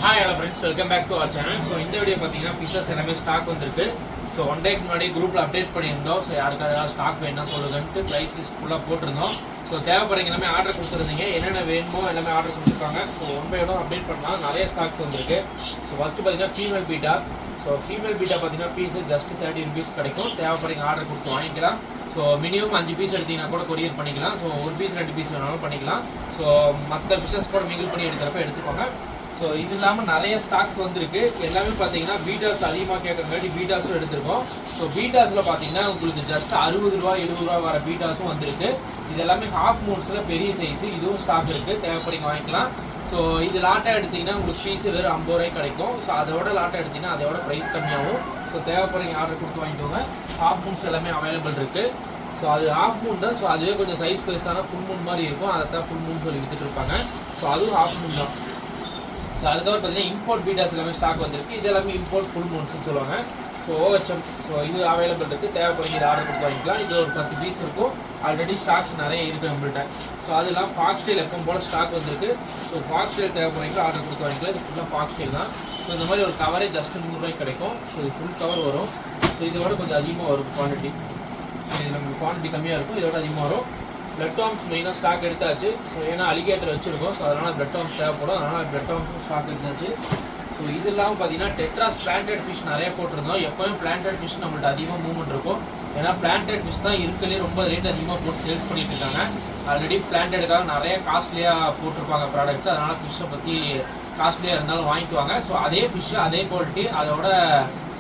Hi hello friends, welcome back to our channel. So இந்த video பார்த்தீங்கன்னா fishes எல்லாமே stock வந்திருக்கு. ஸோ ஒன் டேக்கு முன்னாடி குரூப்பில் அப்டேட் பண்ணியிருந்தோம். ஸோ யாருக்காவது ஏதாவது ஸ்டாக் வேணும்னா சொல்லுங்கன்ட்டு ப்ரைஸ் லிஸ்ட் ஃபுல்லாக போட்டிருந்தோம். ஸோ தேவைப்படுறீங்க எல்லாமே ஆர்டர் கொடுத்துருந்தீங்க. என்னென்ன வேணுமோ எல்லாமே ஆர்டர் கொடுத்துருக்காங்க. So one by one update பண்ணலாம். நிறைய ஸ்டாக்ஸ் வந்திருக்கு. ஸோ ஃபஸ்ட்டு பார்த்தீங்கன்னா female beta. So female beta பார்த்தீங்கன்னா பீஸு ஜஸ்ட் 30 rupees கிடைக்கும். தேவைப்படுறீங்க ஆர்டர் கொடுத்து வாங்கிக்கலாம். ஸோ மினிமம் 5 பீஸ் எடுத்தீங்கன்னா கூட கொரியர் பண்ணிக்கலாம். ஸோ ஒரு பீஸ் 2 பீஸ் வேணாலும் பண்ணிக்கலாம். ஸோ மற்ற பிஸ்னஸ் கூட மிங்கிள் பண்ணி எடுக்கிறப்ப எடுத்துக்கோங்க. ஸோ இது இல்லாமல் நிறைய ஸ்டாக்ஸ் வந்திருக்கு. எல்லாமே பார்த்தீங்கன்னா பீட்டாஸ் அதிகமாக கேட்குறங்காட்டி பீட்டாஸும் எடுத்திருக்கோம். ஸோ பீட்டாஸில் பார்த்தீங்கன்னா உங்களுக்கு ஜஸ்ட் 60 ரூபா 70 ரூபா வர பீட்டாஸும் வந்திருக்கு. இது எல்லாமே ஹாஃப் மூன்ஸில் பெரிய சைஸு, இதுவும் ஸ்டாக் இருக்குது. தேவைப்படுறீங்க வாங்கிக்கலாம். ஸோ இது லாட்டாக எடுத்திங்கன்னா உங்களுக்கு பீஸு வெறும் 50 ரூபாய்க்கு கிடைக்கும். ஸோ அதோட லாட்டாக எடுத்திங்கன்னா அதோட ப்ரைஸ் கம்மியாகும். ஸோ தேவைப்படுறீங்க ஆர்டர் கொடுத்து வாங்கிக்கோங்க. ஹாஃப் மூன்ஸ் எல்லாமே அவைலபிள் இருக்குது. ஸோ அது ஹாஃப் மூன் தான். ஸோ அதுவே கொஞ்சம் சைஸ் பெருசான ஃபுல் மூன் மாதிரி இருக்கும். அதை தான் ஃபுல் மூன் சொல்லி விற்றுட்டு இருப்பாங்க. ஸோ அதுவும் ஹாஃப் மூன் தான். ஸோ அதுக்கப்புறம் பார்த்தீங்கன்னா இம்போர்ட் பீட்டாஸ் எல்லாமே ஸ்டாக் வந்திருக்கு. இது எல்லாமே இம்போர்ட் ஃபுல் மூன்ஸ்னு சொல்லுவாங்க. ஸோ OHM ஸோ இது அவைலபிள் இருக்குது. தேவைப்படுங்க இது ஆர்டர் கொடுத்து வாங்கிக்கலாம். இது ஒரு 10 பீஸ் இருக்கும். ஆல்ரெடி ஸ்டாக்ஸ் நிறைய இருக்குது நம்மள்கிட்ட. ஸோ அது இல்லாமல் ஃபாக்ஸ் ஸ்டைல் எப்போ போல் ஸ்டாக் வந்திருக்கு. ஸோ ஃபாக்ஸ் ஸ்டைல் தேவைப்படுறீங்க ஆர்டர் கொடுத்து வாங்கிக்கலாம். இது ஃபுல்லாக ஃபாக்ஸ் ஸ்டைல் தான். ஸோ இந்த மாதிரி ஒரு கவரே ஜஸ்ட் 100 ரூபாய்க்கு கிடைக்கும். ஸோ இது ஃபுல் கவர் வரும். ஸோ இதோட கொஞ்சம் அதிகமாக வரும் குவான்டிட்டி. ஸோ இது நமக்கு குவான்டிட்டி கம்மியாக இருக்கும். இதோட அதிகமாக வரும். பிளட் ஆர்ம்ஸ் மெயினாக ஸ்டாக் எடுத்தாச்சு. ஸோ ஏன்னா அலிகேட்டர் வச்சுருக்கோம். ஸோ அதனால் பிளட் ஆர்ம்ஸ் தேவைப்படும். அதனால் பிளட் ஆர்ம்ஸும் ஸ்டாக் எடுத்தாச்சு. ஸோ இது இல்லாமல் பார்த்தீங்கன்னா டெட்ராஸ் பிளான்டட் ஃபிஷ் நிறைய போட்டிருந்தோம். எப்போயும் பிளான்டட் ஃபிஷ் நம்மள்ட்ட அதிகமாக மூவ்மெண்ட் இருக்கும். ஏன்னா பிளான்டட் ஃபிஷ் தான் இருக்கிறதுலே ரொம்ப ரேட் அதிகமாக போட்டு சேல்ஸ் பண்ணிட்டு இருக்காங்க. ஆல்ரெடி பிளான்டடுக்காக நிறைய காஸ்ட்லியாக போட்டிருப்பாங்க ப்ராடக்ட்ஸ். அதனால் ஃபிஷ்ஷை பற்றி காஸ்ட்லியாக இருந்தாலும் வாங்கிக்குவாங்க. ஸோ அதே ஃபிஷ்ஷு அதே குவாலிட்டி அதோட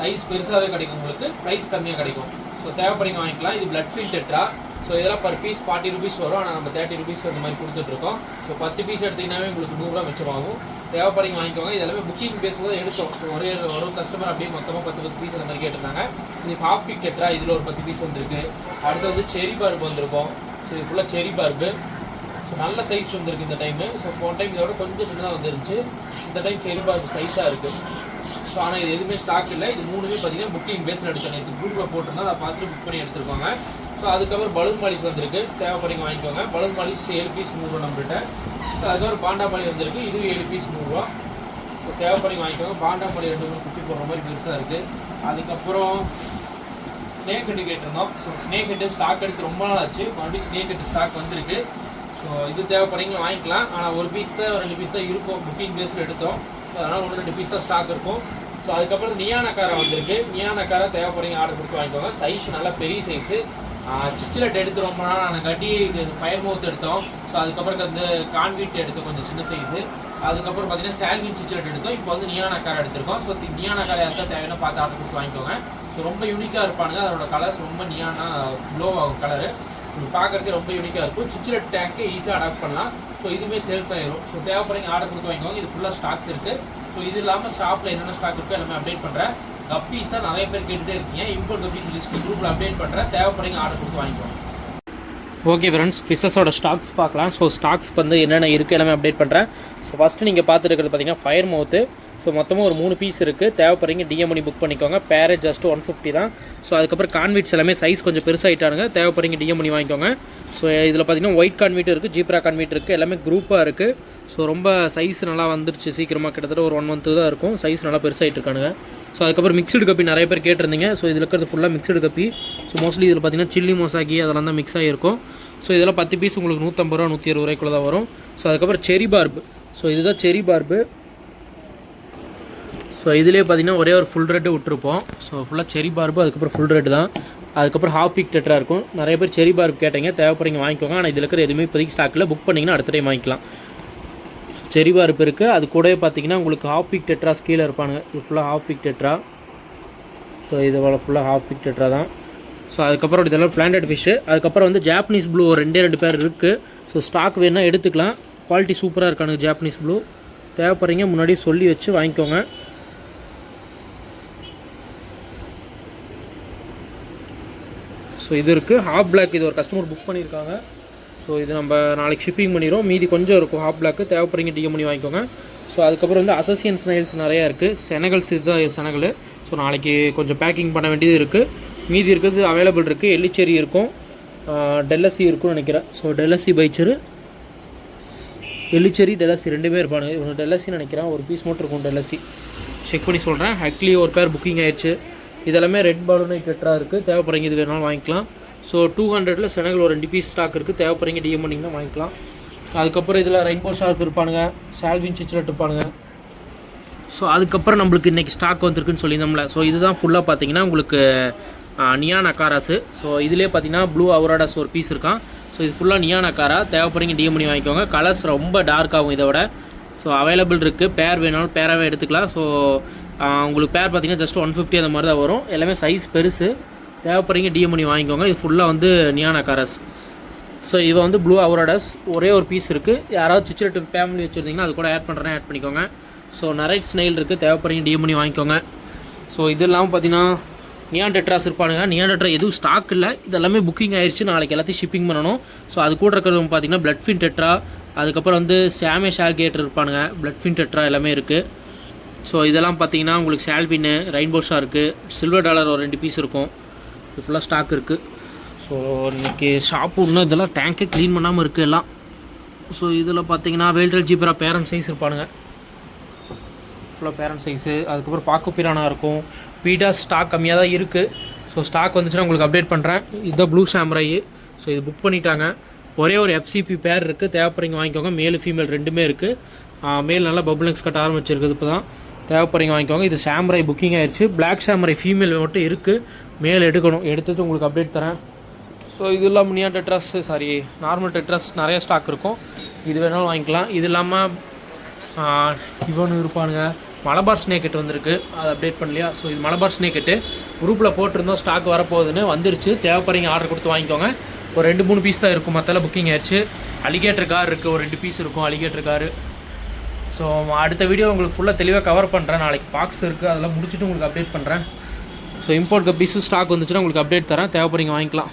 சைஸ் பெருசாகவே கிடைக்கும். உங்களுக்கு ப்ரைஸ் கம்மியாக கிடைக்கும். ஸோ தேவைப்படுங்க வாங்கிக்கலாம். இது பிளட் ஃபில் டெட்ரா. ஸோ இதெல்லாம் பர் பீஸ் 40 rupees வரும். ஆனால் நம்ம 30 rupees அந்த மாதிரி கொடுத்துட்ருக்கோம். ஸோ 10 பீஸ் எடுத்திங்கன்னாவே உங்களுக்கு 100 ரூபா மிச்சமாகும். தேவைப்படுங்க வாங்கிக்கோங்க. இதெல்லாமே புக்கிங் பேஸில் தான் எடுத்தோம். ஸோ ஒரு கஸ்டமர் அப்படியே மொத்தமாக 10 பீஸ் அந்த மாதிரி கேட்டிருந்தாங்க. இது ஹாஃப் பிக் டெட்ரா. இதில் ஒரு 10 பீஸ் வந்திருக்கு. அடுத்து வந்து செரி பார்பு வந்திருக்கும். ஸோ இது ஃபுல்லாக செரி பார்பு. ஸோ நல்ல சைஸ் வந்திருக்கு இந்த டைமு. ஸோ போன டைம் இதோட கொஞ்சம் சின்னதாக வந்துருந்துச்சு. இந்த டைம் செரி பார்பு சைஸாக இருக்குது. ஸோ ஆனால் இது எதுவுமே ஸ்டாக் இல்லை. இது மூணுமே பார்த்தீங்கன்னா புக்கிங் பேஸில் எடுத்தோம். இது குரூப்பில் போட்டிருந்தா அதை பார்த்துட்டு புக் பண்ணி எடுத்துருக்கோங்க. ஸோ அதுக்கப்புறம் பலூன் மாலிஸ் வந்திருக்கு. தேவைப்படுங்க வாங்கிக்கோங்க. பலூன் மாலிஸ் 7 பீஸ் 100 ரூபா நம்மகிட்ட. ஸோ அதுக்கப்புறம் பாண்டா பாலி வந்திருக்கு. இது 7 பீஸ் 100 ரூபா. ஸோ தேவைப்படுங்க வாங்கிக்கோங்க. பாண்டா பாலி 2 மூணு குட்டி போடுற மாதிரி பெருசாக இருக்குது. அதுக்கப்புறம் ஸ்னேக் ஹெட்டு கேட்டிருந்தோம். ஸோ ஸ்னேக் ஹெட்டு ஸ்டாக் எடுத்து ரொம்ப நாள் ஆச்சு. மறுபடியும் ஸ்னேக் ஹெட்டு ஸ்டாக் வந்திருக்கு. ஸோ இது தேவைப்படுறீங்க வாங்கிக்கலாம். ஆனால் ஒரு பீஸ் தான் 2 பீஸ் தான் இருக்கும். புக்கிங் பேஸில் எடுத்தோம். ஸோ அதனால் 1-2 பீஸ் தான் ஸ்டாக் இருக்கும். ஸோ அதுக்கப்புறம் நியானக்காரா வந்திருக்கு. நியானக்காரா தேவைப்படுறீங்க ஆர்டர் கொடுத்து வாங்கிக்கோங்க. சைஸ் நல்லா பெரிய சைஸு. சிச்சிலட் எடுத்து ரொம்ப நாள் ஆனங்காட்டி ஃபயர் மவுத் எடுத்தோம். ஸோ அதுக்கப்புறம் வந்து கான்வீட் எடுத்தோம் கொஞ்சம் சின்ன சைஸு. அதுக்கப்புறம் பார்த்தீங்கன்னா சால்வின் சிச்சிலட் எடுத்தோம். இப்போ வந்து நியானக்காரா எடுத்திருக்கோம். ஸோ நியானக்காரா யாருக்கா தேவையான பார்த்து ஆர்டர் கொடுத்து வாங்கிக்கோங்க. ஸோ ரொம்ப யூனிக்காக இருப்பானுங்க. அதோட கலர்ஸ் ரொம்ப நியானா க்ளோ ஆகும் கலரு. பார்க்குறதுக்கு ரொம்ப யூனிக்காக இருக்கும். சிச்சிலட் டேங்க்கு ஈஸியாக அடாப்ட் பண்ணலாம். ஸோ இதுவுமே சேல்ஸ் ஆயிரும். ஸோ தேவைப்படுறீங்க ஆர்டர் கொடுத்து வாங்கிக்கோங்க. இது ஃபுல்லாக ஸ்டாக்ஸ் இருக்குது. ஸோ இது இல்லாமல் ஷாப்பில் என்னென்ன ஸ்டாக் இருக்கோ எல்லாமே அப்டேட் பண்ணுறேன். கப்பீஸ் தான் நிறைய பேர் கேட்டுகிட்டே இருக்கீங்க. இம்போர்ட் கப்பீஸ் லிஸ்ட் குரூப்பில் அப்டேட் பண்ணுறேன். தேவைப்படுறீங்க ஆர்டர் கொடுத்து வாங்கிக்கோங்க. ஓகே ஃப்ரெண்ட்ஸ், ஃபிஷஸோட ஸ்டாக்ஸ் பார்க்கலாம். ஸோ ஸ்டாக்ஸ் வந்து என்னென்ன இருக்குது எல்லாமே அப்டேட் பண்ணுறேன். ஸோ ஃபஸ்ட்டு நீங்கள் பார்த்துட்டு இருக்கிறது பார்த்தீங்கன்னா ஃபயர் மவுத்து. ஸோ மொத்தமாக ஒரு 3 பீஸ் இருக்குது. தேவைப்படுறீங்க டிஎம் பண்ணி புக் பண்ணிக்கோங்க. பேரேஜ் ஜஸ்ட் 150 தான். ஸோ அதுக்கப்புறம் கான்வீட்ஸ் எல்லாமே சைஸ் கொஞ்சம் பெருசாகிட்டானுங்க. தேவைப்படுறீங்க டிஎம் பண்ணி வாங்கிக்கோங்க. ஸோ இதில் பார்த்தீங்கன்னா ஒயிட் கான்வீட் இருக்குது, ஜீப்ரா கான்வீட் இருக்குது. எல்லாமே குரூப்பாக இருக்குது. ஸோ ரொம்ப சைஸ் நல்லா வந்துருச்சு சீக்கிரமாக. கிட்டத்தட்ட ஒரு 1 month தான் இருக்கும். சைஸ் நல்லா பெருசாகிட்டு இருக்கானுங்க. ஸோ அதுக்கப்புறம் மிக்சடு கப்பி நிறைய பேர் கேட்டிருந்தீங்க. ஸோ இதில் இருக்கிறது ஃபுல்லாக மிக்சடு கப்பி. ஸோ மோஸ்ட்லி இதில் பார்த்தீங்கன்னா சில்லி மொசாக்கி அதெல்லாம் தான் மிக்ஸ் ஆகிருக்கும். ஸோ இதெல்லாம் 10 பீஸ் உங்களுக்கு 150 ரூபா 120 ரூபாய்க்குள்ள தான் வரும். ஸோ அதுக்கப்புறம் செரி பார்பு. ஸோ இதுதான் செரி பார்பு. ஸோ இதிலே பார்த்தீங்கன்னா ஒரே ஒரு ஃபுல் ரேட்டு விட்டுருப்போம். ஸோ ஃபுல்லாக செரி பார்பு. அதுக்கப்புறம் ஃபுல் ரேட்டு தான். அதுக்கப்புறம் ஹாஃப் பிக் டெட்ரா இருக்கும். நிறைய பேர் செரி பார்பு கேட்டீங்க. தேவைப்படுறீங்க வாங்கிக்கோங்க. ஆனால் இதில் இருக்கிற எதுவுமே இப்போதைக்கு ஸ்டாக்கில் புக் பண்ணிங்கன்னா அடுத்த டைம் வாங்கிக்கலாம். செரி பார்பு இருக்குது. அது கூடவே பார்த்தீங்கன்னா உங்களுக்கு ஹாஃப் பிக் டெட்ராஸ் கீழே இருப்பானுங்க. இது ஃபுல்லாக ஹாஃப் பிக் டெட்ரா. ஸோ இது ஃபுல்லாக ஹாஃப் பிக் டெட்ரா தான். ஸோ அதுக்கப்புறம் இதெல்லாம் பிளான்டட் ஃபிஷ்ஷு. அதுக்கப்புறம் வந்து ஜாப்பனீஸ் ப்ளூ ஒரு 2 பேர் இருக்குது. ஸோ ஸ்டாக் வேணுன்னா எடுத்துக்கலாம். குவாலிட்டி சூப்பராக இருக்கானுங்க ஜாப்பனீஸ் ப்ளூ. தேவைப்படுறீங்க முன்னாடி சொல்லி வச்சு வாங்கிக்கோங்க. ஸோ இது இருக்குது ஹாஃப் பிளாக். இது ஒரு கஸ்டமர் புக் பண்ணியிருக்காங்க. ஸோ இது நம்ம நாளைக்கு ஷிப்பிங் பண்ணிடுவோம். மீதி கொஞ்சம் இருக்கும் ஹாஃப் பிளாக்கு. தேவைப்படுறீங்க டிஎம் பண்ணி வாங்கிக்கோங்க. ஸோ அதுக்கப்புறம் வந்து அசோசியன் ஸ்னைல்ஸ் நிறையா இருக்குது. செனகல்ஸ் இதுதான் செனகல். ஸோ நாளைக்கு கொஞ்சம் பேக்கிங் பண்ண வேண்டியது இருக்குது. மீதி இருக்கிறது அவைலபிள் இருக்குது. எல்லிச்சேரி இருக்கும், டெல்லசி இருக்குன்னு நினைக்கிறேன். ஸோ டெல்லசி பைச்சரு எலிச்சேரி டெலசி ரெண்டுமே இருப்பானுங்க. இவங்க டெலசின்னு நினைக்கிறேன், ஒரு பீஸ் மட்டும் இருக்கும் டெலசி. செக் பண்ணி சொல்கிறேன். ஹக்லி ஒரு பேர் புக்கிங் ஆயிடுச்சு. இதெல்லாமே ரெட் பாலூனை டெட்ரா இருக்குது, தேவைப்படுறீங்க இது வேணாலும் வாங்கிக்கலாம். ஸோ 200 செனகல் ஒரு 2 பீஸ் ஸ்டாக் இருக்குது, தேவைப்படுறீங்க டிஎம் பண்ணிங்கன்னா வாங்கிக்கலாம். அதுக்கப்புறம் இதில் ரெயின்போ ஷார்க் இருப்பானுங்க, சால்வின் சிச்லெட் இருப்பானுங்க. ஸோ அதுக்கப்புறம் நம்மளுக்கு இன்றைக்கி ஸ்டாக் வந்திருக்குன்னு சொல்லியிருந்தோம்ல. ஸோ இதுதான் ஃபுல்லாக பார்த்தீங்கன்னா உங்களுக்கு நியான் அக்காராஸு. ஸோ இதிலே பார்த்தீங்கன்னா ப்ளூ அவராடாஸ் ஒரு பீஸ் இருக்கான். ஸோ இது ஃபுல்லாக நியான் அக்காரா, தேவைப்படுறீங்க டிஎம் பண்ணி வாங்கிக்கோங்க. கலர்ஸ் ரொம்ப டார்க்காகும் இதை விட. ஸோ அவைலபிள் இருக்குது, பேர் வேணாலும் பேராகவே எடுத்துக்கலாம். ஸோ உங்களுக்கு பேர் பார்த்தீங்கன்னா ஜஸ்ட் 150 அந்த மாதிரி தான் வரும். எல்லாமே சைஸ் பெருசு, தேவைப்படுறீங்க டிஎம் பண்ணி வாங்கிக்கோங்க. இது ஃபுல்லாக வந்து நியான் அக்காராஸ். ஸோ இவன் வந்து ப்ளூ அவராடாஸ் ஒரே ஒரு பீஸ் இருக்குது. யாராவது சிச்லெட் ஃபேமிலி வச்சுருந்தீங்கன்னா அது கூட ஆட் பண்ணுறேன், ஆட் பண்ணிக்கோங்க. ஸோ நரைட் ஸ்னைல் இருக்குது, தேவைப்படுறீங்க டிஎம் பண்ணி வாங்கிக்கோங்க. ஸோ இது இல்லாமல் பார்த்தீங்கன்னா நியான் டெட்ராஸ் இருப்பானுங்க. நியான் டெட்ரா எதுவும் ஸ்டாக் இல்லை, இதெல்லாமே புக்கிங் ஆயிடுச்சு, நாளைக்கு எல்லாத்தையும் ஷிப்பிங் பண்ணணும். ஸோ அது கூட இருக்கிறது பார்த்தீங்கன்னா பிளட் ஃபின் டெட்ரா, அதுக்கப்புறம் வந்து சாமே ஷால்கேட்டர் இருப்பானுங்க, பிளட் ஃபின் டெட்ரா எல்லாமே இருக்குது. ஸோ இதெல்லாம் பார்த்தீங்கன்னா உங்களுக்கு சால்வின்னு ரெயின்போ ஷார்க்கு, சில்வர் டாலர் ஒரு 2 பீஸ் இருக்கும். இது ஃபுல்லாக ஸ்டாக் இருக்குது. ஸோ இன்றைக்கி ஷாப்பு இன்னும் இதெல்லாம் டேங்க்கே க்ளீன் பண்ணாமல் இருக்குது எல்லாம். ஸோ இதில் பார்த்தீங்கன்னா வேல்டல் ஜீப்ரா பேரண்ட் சைஸ் இருப்பானுங்க, ஃபுல்லாக பேரண்ட் சைஸு. அதுக்கப்புறம் பாக்கு பிரானா இருக்கும். பீட்டா ஸ்டாக் கம்மியாக தான் இருக்குது. ஸோ ஸ்டாக் வந்துச்சுன்னா உங்களுக்கு அப்டேட் பண்ணுறேன். இதுதான் ப்ளூ சாம்ராயி. ஸோ இது புக் பண்ணிட்டாங்க. ஒரே ஒரு எஃப்சிபி பேர் இருக்குது, தேவைப்படுறீங்க வாங்கிக்கோங்க. மேல் ஃபீமேல் ரெண்டுமே இருக்குது. மேல் நல்லா பபுள்ஸ் கட்ட ஆரம்பிச்சிருக்குது இப்போ தான், தேவைப்படுறீங்க வாங்கிக்கோங்க. இது சாம்ராய் புக்கிங் ஆயிடுச்சு. பிளாக் சாம்ராய் ஃபீமேல் மட்டும் இருக்குது, மேல் எடுக்கணும். எடுத்துட்டு உங்களுக்கு அப்டேட் தரேன். ஸோ இது இல்லாமல் neon Tedros, sorry normal Tedros நிறைய ஸ்டாக் இருக்கும், இது வேணாலும் வாங்கிக்கலாம். இது இல்லாமல் இவனு இருப்பானுங்க, மலபார் ஸ்னேக்கெட் வந்திருக்கு, அதை அப்டேட் பண்ணலையா. ஸோ இது மலபார் ஸ்னேக்கெட்டு குரூப்பில் போட்டிருந்தோம், ஸ்டாக் வரப்போகுதுன்னு வந்துருச்சு, தேவைப்படுறீங்க ஆர்டர் கொடுத்து வாங்கிக்கோங்க. ஒரு 2-3 பீஸ் தான் இருக்கும், மற்றெல்லாம் புக்கிங் ஆயிடுச்சு. அலிகேட்டர் கார் இருக்குது, ஒரு 2 பீஸ் இருக்கும் அலிகேட்டர் காரு. ஸோ அடுத்த வீடியோ உங்களுக்கு ஃபுல்லாக தெளிவாக கவர் பண்ணுறேன். நாளைக்கு பாக்ஸ் இருக்குது, அதெல்லாம் முடிச்சுட்டு உங்களுக்கு அப்டேட் பண்ணுறேன். ஸோ இம்போர்ட் பீஸும் ஸ்டாக் வந்துச்சுன்னா உங்களுக்கு அப்டேட் தரேன், தேவைப்படுறீங்க வாங்கிக்கலாம்.